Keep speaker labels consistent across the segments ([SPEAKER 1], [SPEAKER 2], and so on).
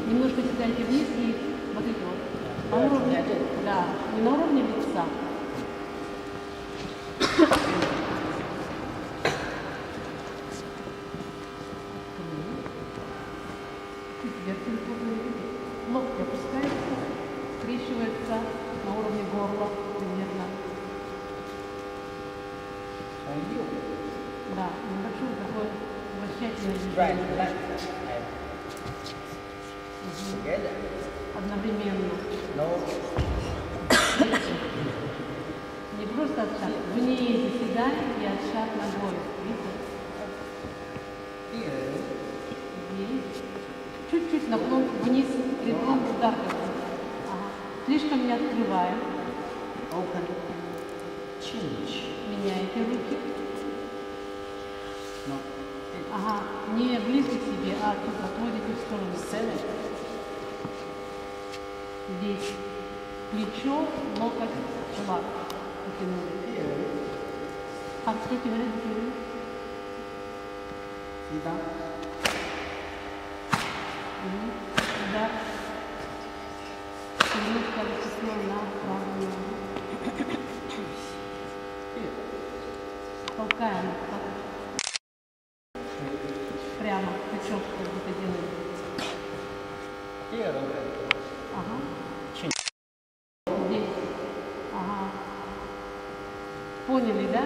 [SPEAKER 1] Немножко седайте вниз и смотрите вот. На уровне, да, не на уровне лица. Локти опускается, скрещивается на уровне горла примерно. Да, небольшой такой вращательный движение. Одновременно. Не просто отшаг, вниз заседаем и отшаг ногой. Видите? Здесь. Чуть-чуть наклон вниз, рядом удар. Ага. Слишком не открываем. Меняете руки. Ага, не близко к себе, а тут отводите в сторону. Здесь плечо, локоть, лак. Потянули. Откройте вперед. Сюда. Сюда. Немножко оттесняем на правую ногу. Толкаем. Прямо плечо, как будто делаем. Ага. Здесь. Ага. Поняли, да?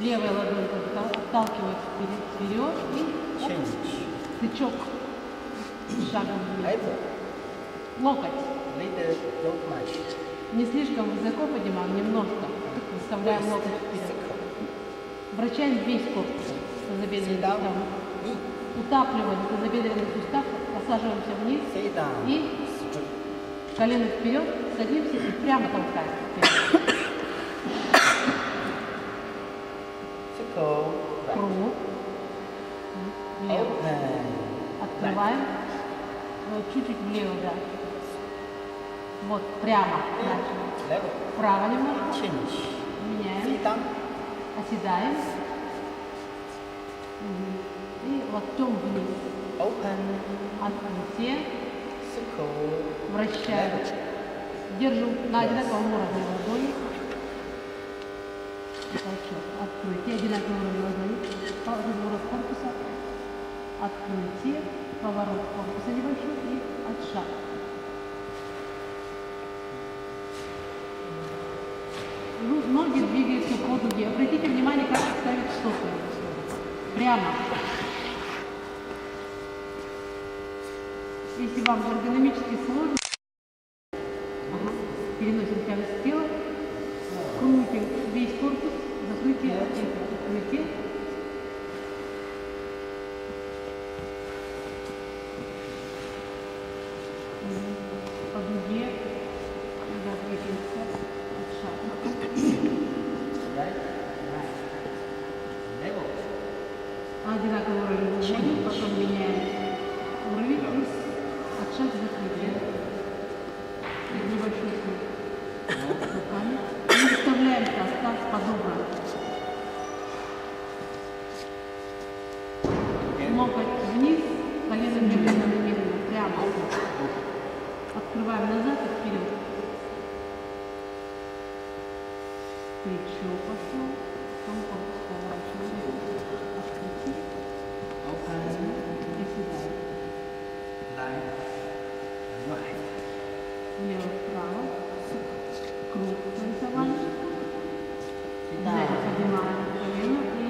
[SPEAKER 1] Левая ладонь отталкивает вперед и тычок шагом вниз. Локоть. Не слишком высоко поднимаем, немножко. Выставляем локоть вперед. Вращаем весь корпус тазобедренный сустав. Утапливаем тазобедренный сустав, посаживаемся вниз и колено вперед, садимся и прямо толкаем вперед. Круг. Влево. Открываем. Вот чуть-чуть влево, да. Вот, прямо. Дальше. Вправо немножко. Меняем. Оседаем. И локтем вниз. Открытие. Вращаем. Держим на одинаковом уровне ладони. Открытие. Одинаковый уровень ладони. Разворот корпуса. Открытие. Поворот корпуса небольшой и отшаг. Ноги двигаются по дуге. Обратите внимание, как ставить стопы. Прямо. Если вам эргономически сложно, переносим тяжесть тела, крутим весь корпус, закрытие, открытие. По дуге, когда двигаемся, отшаг. одинаковый уровень выводим, потом меняем уровень и от шага закрытия. И небольшой круг. Руками. И выставляем таз подобран. Локоть вниз, колено медленно, прямо. Открываем назад и вперед. Плечо пошло, потом корпус поворачиваем. Открытие. Приседаем. Влево-вправо. Круг нарисовали. Взяли, поднимаем колено и...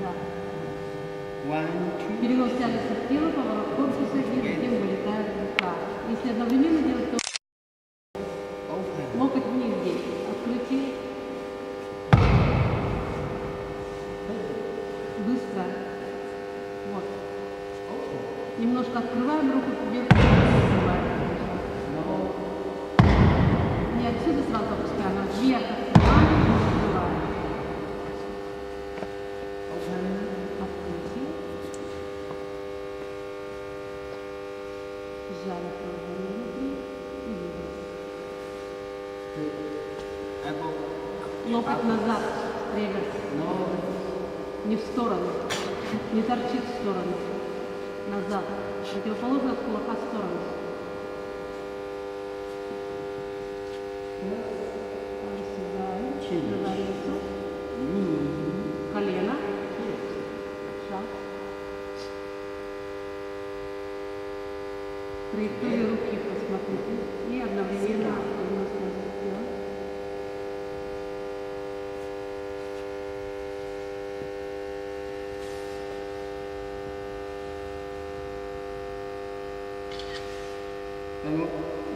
[SPEAKER 1] Да. Перенос тяжести в тело, поворот корпуса и затем вылетает рука. Если одновременно делать, то локоть вниз здесь. Открытие. Быстро. Вот. Немножко открываем руку вверх. Не отсюда сразу опускаем, а вверх открываем и открываем. Открытие. Сжали правую внутри и выдохнули. Локоть назад, реверс. Не в сторону. Не торчит в сторону. Назад. Противоположно от кулака в сторону. Приседаем. Колено. Шаг. Траекторию руки посмотрите. И одновременно сделать.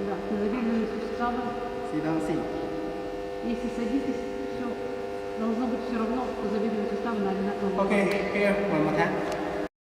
[SPEAKER 1] Да, тазобедренные суставы. Если садитесь, все должно быть все равно тазобедренные суставы на одинаковом уровне.
[SPEAKER 2] Okay, here, one more time.